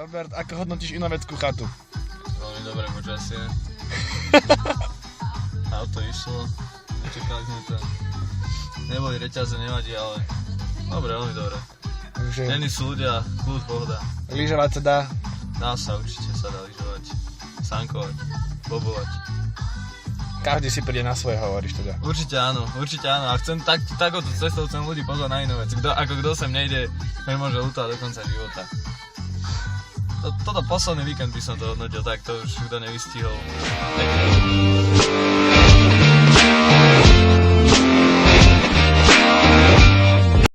Norbert, ako hodnotíš Inoveckú chatu? Veľmi dobré počasie. Auto išlo, nečakali sme to. Neboli reťaze, nevadí, ale dobre, veľmi dobre. Takže Není sú ľudia, kľud, pohoda. lyžovať sa dá. Dá sa, určite sa dá lyžovať, sankovať, bobovať. Každý si príde na svoje, hovoríš teda. Určite áno. A chcem takouto cestou chcem ľudí pozvať na inú vec. Kto sem nejde, nemôže ľutovať do konca života. Toto posledný víkend by som to hodnotil tak, to už kto nevystihol.